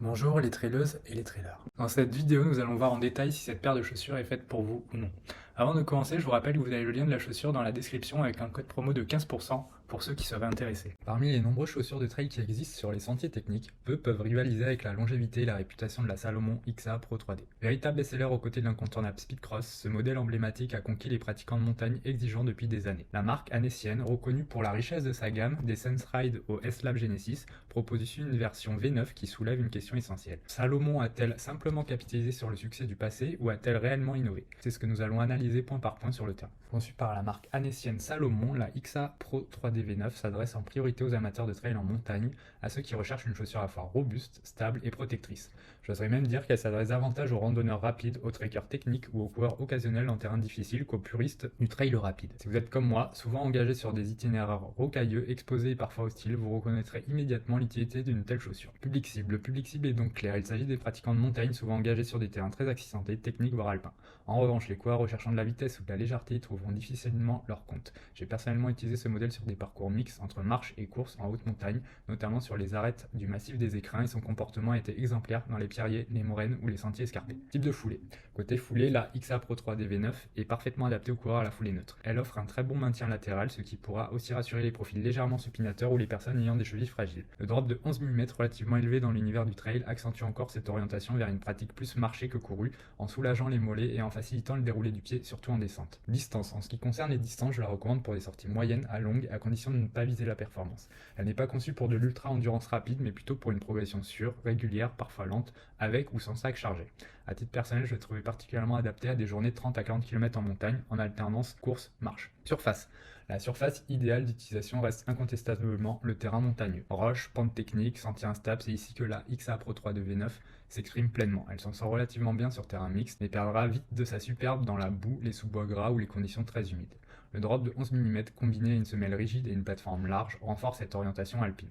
Bonjour les traileuses et les trailers. Dans cette vidéo, nous allons voir en détail si cette paire de chaussures est faite pour vous ou non. Avant de commencer, je vous rappelle que vous avez le lien de la chaussure dans la description avec un code promo de 15% pour ceux qui seraient intéressés. Parmi les nombreuses chaussures de trail qui existent sur les sentiers techniques, peu peuvent rivaliser avec la longévité et la réputation de la Salomon XA Pro 3D. Véritable best-seller aux côtés de l'incontournable Speedcross, ce modèle emblématique a conquis les pratiquants de montagne exigeants depuis des années. La marque annécienne, reconnue pour la richesse de sa gamme, des SenseRide au S-Lab Genesis, propose ici une version V9 qui soulève une question essentielle. Salomon a-t-elle simplement capitalisé sur le succès du passé ou a-t-elle réellement innové? C'est ce que nous allons analyser point par point sur le terrain. Conçue par la marque annécienne Salomon, la XA Pro 3D V9 s'adresse en priorité aux amateurs de trail en montagne, à ceux qui recherchent une chaussure à la fois robuste, stable et protectrice. J'oserais même dire qu'elle s'adresse davantage aux randonneurs rapides, aux trekkers techniques ou aux coureurs occasionnels en terrain difficile qu'aux puristes du trail rapide. Si vous êtes comme moi, souvent engagé sur des itinéraires rocailleux, exposés et parfois hostiles, vous reconnaîtrez immédiatement l'utilité d'une telle chaussure. Public cible. Le public cible est donc clair, il s'agit des pratiquants de montagne souvent engagés sur des terrains très accidentés, techniques voire alpins. En revanche, les coureurs recherchant de la vitesse ou de la légèreté y trouveront difficilement leur compte. J'ai personnellement utilisé ce modèle sur des parcours mixtes entre marche et course en haute montagne, notamment sur les arêtes du massif des Écrins, et son comportement était exemplaire dans les pierriers, les moraines ou les sentiers escarpés. Type de foulée. Côté foulée, la XA Pro 3D V9 est parfaitement adaptée aux coureurs à la foulée neutre. Elle offre un très bon maintien latéral, ce qui pourra aussi rassurer les profils légèrement supinateurs ou les personnes ayant des chevilles fragiles. Le drop de 11 mm relativement élevé dans l'univers du trail accentue encore cette orientation vers une pratique plus marchée que courue, en soulageant les mollets et en facilitant le déroulé du pied, surtout en descente. Distance. En ce qui concerne les distances, je la recommande pour des sorties moyennes à longues, à condition de ne pas viser la performance. Elle n'est pas conçue pour de l'ultra-endurance rapide, mais plutôt pour une progression sûre, régulière, parfois lente, avec ou sans sac chargé. À titre personnel, je l'ai trouvé particulièrement adapté à des journées de 30 à 40 km en montagne, en alternance course-marche. Surface. La surface idéale d'utilisation reste incontestablement le terrain montagneux. Roches, pentes techniques, sentiers instables, c'est ici que la XA Pro 3D V9 s'exprime pleinement. Elle s'en sort relativement bien sur terrain mixte, mais perdra vite de sa superbe dans la boue, les sous-bois gras ou les conditions très humides. Le drop de 11 mm combiné à une semelle rigide et une plateforme large renforce cette orientation alpine.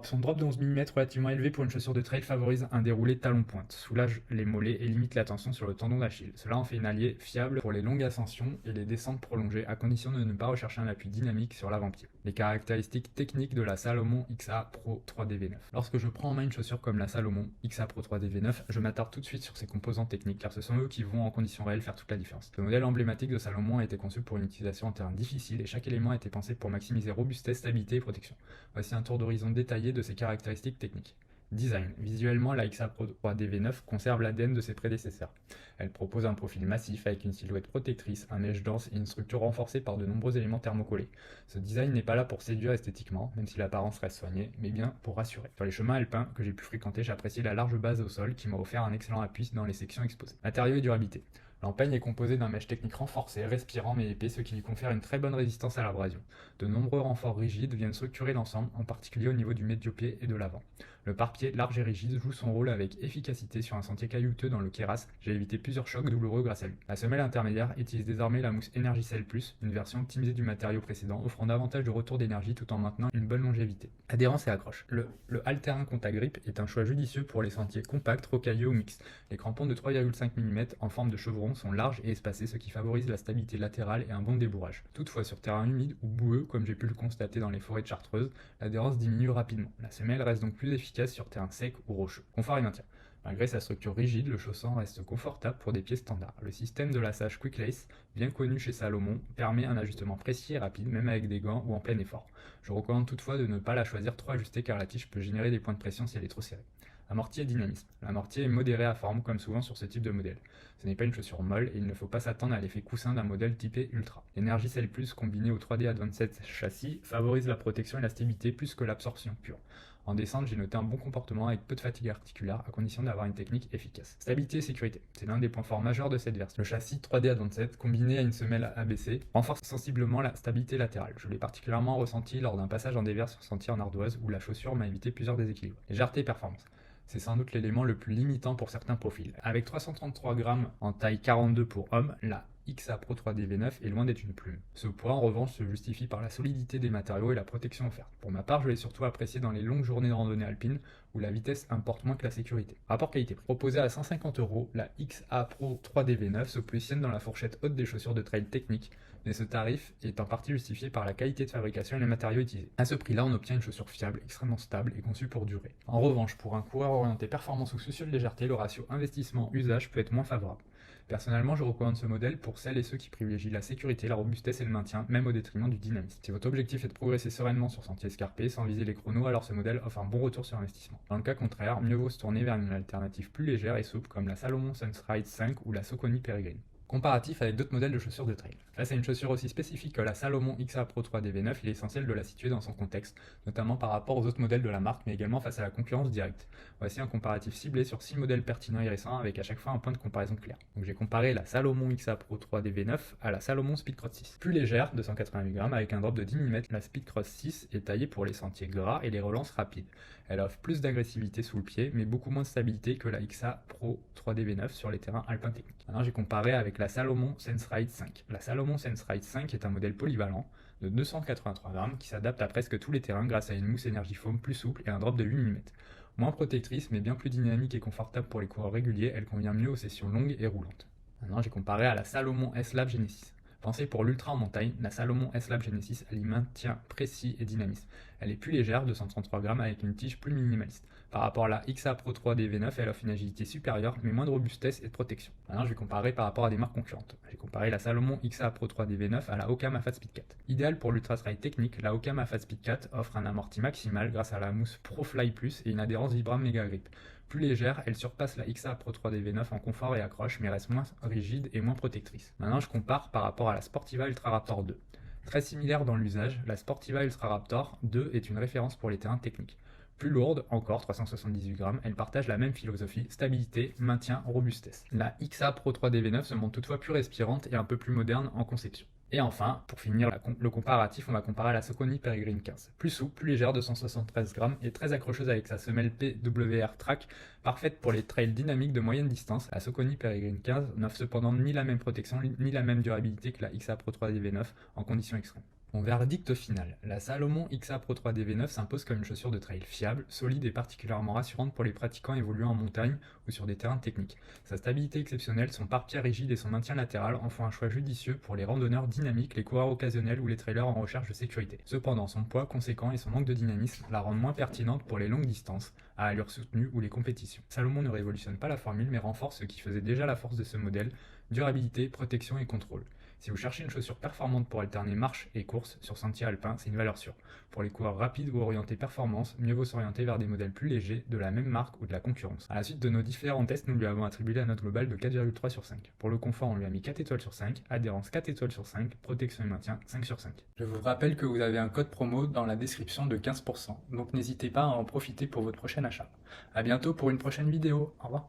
Son drop de 11 mm relativement élevé pour une chaussure de trail favorise un déroulé talon-pointe, soulage les mollets et limite la tension sur le tendon d'Achille. Cela en fait une alliée fiable pour les longues ascensions et les descentes prolongées, à condition de ne pas rechercher un appui dynamique sur l'avant-pied. Les caractéristiques techniques de la Salomon XA Pro 3D V9. Lorsque je prends en main une chaussure comme la Salomon XA Pro 3D V9, je m'attarde tout de suite sur ses composants techniques, car ce sont eux qui vont en conditions réelles faire toute la différence. Ce modèle emblématique de Salomon a été conçu pour une utilisation en terrain difficile et chaque élément a été pensé pour maximiser robustesse, stabilité et protection. Voici un tour d'horizon détaillé de ses caractéristiques techniques. Design. Visuellement, la XA Pro 3D V9 conserve l'ADN de ses prédécesseurs. Elle propose un profil massif avec une silhouette protectrice, un mesh dense et une structure renforcée par de nombreux éléments thermocollés. Ce design n'est pas là pour séduire esthétiquement, même si l'apparence reste soignée, mais bien pour rassurer. Sur les chemins alpins que j'ai pu fréquenter, j'apprécie la large base au sol qui m'a offert un excellent appui dans les sections exposées. Matériaux et durabilité. L'empeigne est composée d'un mesh technique renforcé, respirant mais épais, ce qui lui confère une très bonne résistance à l'abrasion. De nombreux renforts rigides viennent structurer l'ensemble, en particulier au niveau du médio-pied et de l'avant. Le pare-pied large et rigide joue son rôle avec efficacité sur un sentier caillouteux dans le Keras. J'ai évité plusieurs chocs douloureux grâce à lui. La semelle intermédiaire utilise désormais la mousse Energicell Plus, une version optimisée du matériau précédent, offrant davantage de retour d'énergie tout en maintenant une bonne longévité. Adhérence et accroche. Le All-Terrain Contagrip est un choix judicieux pour les sentiers compacts, rocailleux ou mixtes. Les crampons de 3,5 mm en forme de chevron sont larges et espacés, ce qui favorise la stabilité latérale et un bon débourrage. Toutefois, sur terrain humide ou boueux, comme j'ai pu le constater dans les forêts de Chartreuse, l'adhérence diminue rapidement. La semelle reste donc plus efficace sur terrain sec ou rocheux. Confort et maintien. Malgré sa structure rigide, le chausson reste confortable pour des pieds standards. Le système de lassage Quick Lace, bien connu chez Salomon, permet un ajustement précis et rapide, même avec des gants ou en plein effort. Je recommande toutefois de ne pas la choisir trop ajustée car la tige peut générer des points de pression si elle est trop serrée. Amorti et dynamisme. L'amorti est modéré à forme, comme souvent sur ce type de modèle. Ce n'est pas une chaussure molle et il ne faut pas s'attendre à l'effet coussin d'un modèle typé Ultra. Energicell Plus combiné au 3D Advanced châssis favorise la protection et la stabilité plus que l'absorption pure. En descente, j'ai noté un bon comportement avec peu de fatigue articulaire, à condition d'avoir une technique efficace. Stabilité et sécurité, c'est l'un des points forts majeurs de cette version. Le châssis 3D Advanced, combiné à une semelle ABC, renforce sensiblement la stabilité latérale. Je l'ai particulièrement ressenti lors d'un passage en dévers sur sentier en ardoise où la chaussure m'a évité plusieurs déséquilibres. Légèreté et performance. C'est sans doute l'élément le plus limitant pour certains profils. Avec 333 grammes en taille 42 pour homme, la XA Pro 3D V9 est loin d'être une plume. Ce poids en revanche se justifie par la solidité des matériaux et la protection offerte. Pour ma part, je l'ai surtout apprécié dans les longues journées de randonnée alpine où la vitesse importe moins que la sécurité. Rapport qualité-prix. Proposée à 150 €, la XA Pro 3D V9 se positionne dans la fourchette haute des chaussures de trail technique, mais ce tarif est en partie justifié par la qualité de fabrication et les matériaux utilisés. À ce prix-là, on obtient une chaussure fiable, extrêmement stable et conçue pour durer. En revanche, pour un coureur orienté performance ou soucieux de légèreté, le ratio investissement-usage peut être moins favorable. Personnellement, je recommande ce modèle pour celles et ceux qui privilégient la sécurité, la robustesse et le maintien, même au détriment du dynamisme. Si votre objectif est de progresser sereinement sur sentier escarpé sans viser les chronos, alors ce modèle offre un bon retour sur investissement. Dans le cas contraire, mieux vaut se tourner vers une alternative plus légère et souple comme la Salomon Sunstride 5 ou la Saucony Peregrine. Comparatif avec d'autres modèles de chaussures de trail. Face à une chaussure aussi spécifique que la Salomon XA Pro 3D V9, il est essentiel de la situer dans son contexte, notamment par rapport aux autres modèles de la marque, mais également face à la concurrence directe. Voici un comparatif ciblé sur 6 modèles pertinents et récents avec à chaque fois un point de comparaison clair. Donc j'ai comparé la Salomon XA Pro 3D V9 à la Salomon Speedcross 6. Plus légère, 288 grammes, avec un drop de 10 mm, la Speedcross 6 est taillée pour les sentiers gras et les relances rapides. Elle offre plus d'agressivité sous le pied, mais beaucoup moins de stabilité que la XA Pro 3D V9 sur les terrains alpins techniques. Maintenant j'ai comparé avec la Salomon Sunstride 5. La Salomon Sunstride 5 est un modèle polyvalent de 283 grammes qui s'adapte à presque tous les terrains grâce à une mousse Energy Foam plus souple et un drop de 8 mm. Moins protectrice mais bien plus dynamique et confortable pour les coureurs réguliers, elle convient mieux aux sessions longues et roulantes. Maintenant j'ai comparé à la Salomon S-Lab Genesis. Pensée pour l'ultra en montagne, la Salomon S-Lab Genesis allie maintien précis et dynamisme. Elle est plus légère, 233 grammes, avec une tige plus minimaliste. Par rapport à la XA Pro 3D V9, elle offre une agilité supérieure, mais moins de robustesse et de protection. Maintenant, je vais comparer par rapport à des marques concurrentes. J'ai comparé la Salomon XA Pro 3D V9 à la Ocam Afat Speed 4. Idéale pour l'ultra trail technique, la Ocam Afat Speed 4 offre un amorti maximal grâce à la mousse ProFly Plus et une adhérence Vibram Mega Grip. Plus légère, elle surpasse la XA Pro 3D V9 en confort et accroche, mais reste moins rigide et moins protectrice. Maintenant, je compare par rapport à la Sportiva Ultra Raptor 2. Très similaire dans l'usage, la Sportiva Ultra Raptor 2 est une référence pour les terrains techniques. Plus lourde, encore 378 grammes, elle partage la même philosophie, stabilité, maintien, robustesse. La XA Pro 3D V9 se montre toutefois plus respirante et un peu plus moderne en conception. Et enfin, pour finir le comparatif, on va comparer à la Saucony Peregrine 15. Plus souple, plus légère, 273 grammes, et très accrocheuse avec sa semelle PWR Track, parfaite pour les trails dynamiques de moyenne distance. La Saucony Peregrine 15 n'offre cependant ni la même protection, ni la même durabilité que la XA Pro 3D V9 en conditions extrêmes. Mon verdict final, la Salomon XA Pro 3D V9 s'impose comme une chaussure de trail fiable, solide et particulièrement rassurante pour les pratiquants évoluant en montagne ou sur des terrains techniques. Sa stabilité exceptionnelle, son pare-pied rigide et son maintien latéral en font un choix judicieux pour les randonneurs dynamiques, les coureurs occasionnels ou les trailers en recherche de sécurité. Cependant, son poids conséquent et son manque de dynamisme la rendent moins pertinente pour les longues distances, à allure soutenue ou les compétitions. Salomon ne révolutionne pas la formule mais renforce ce qui faisait déjà la force de ce modèle, durabilité, protection et contrôle. Si vous cherchez une chaussure performante pour alterner marche et course sur sentier alpin, c'est une valeur sûre. Pour les coureurs rapides ou orientés performance, mieux vaut s'orienter vers des modèles plus légers, de la même marque ou de la concurrence. À la suite de nos différents tests, nous lui avons attribué la note globale de 4,3 sur 5. Pour le confort, on lui a mis 4 étoiles sur 5, adhérence 4 étoiles sur 5, protection et maintien 5 sur 5. Je vous rappelle que vous avez un code promo dans la description de 15%, donc n'hésitez pas à en profiter pour votre prochain achat. A bientôt pour une prochaine vidéo, au revoir.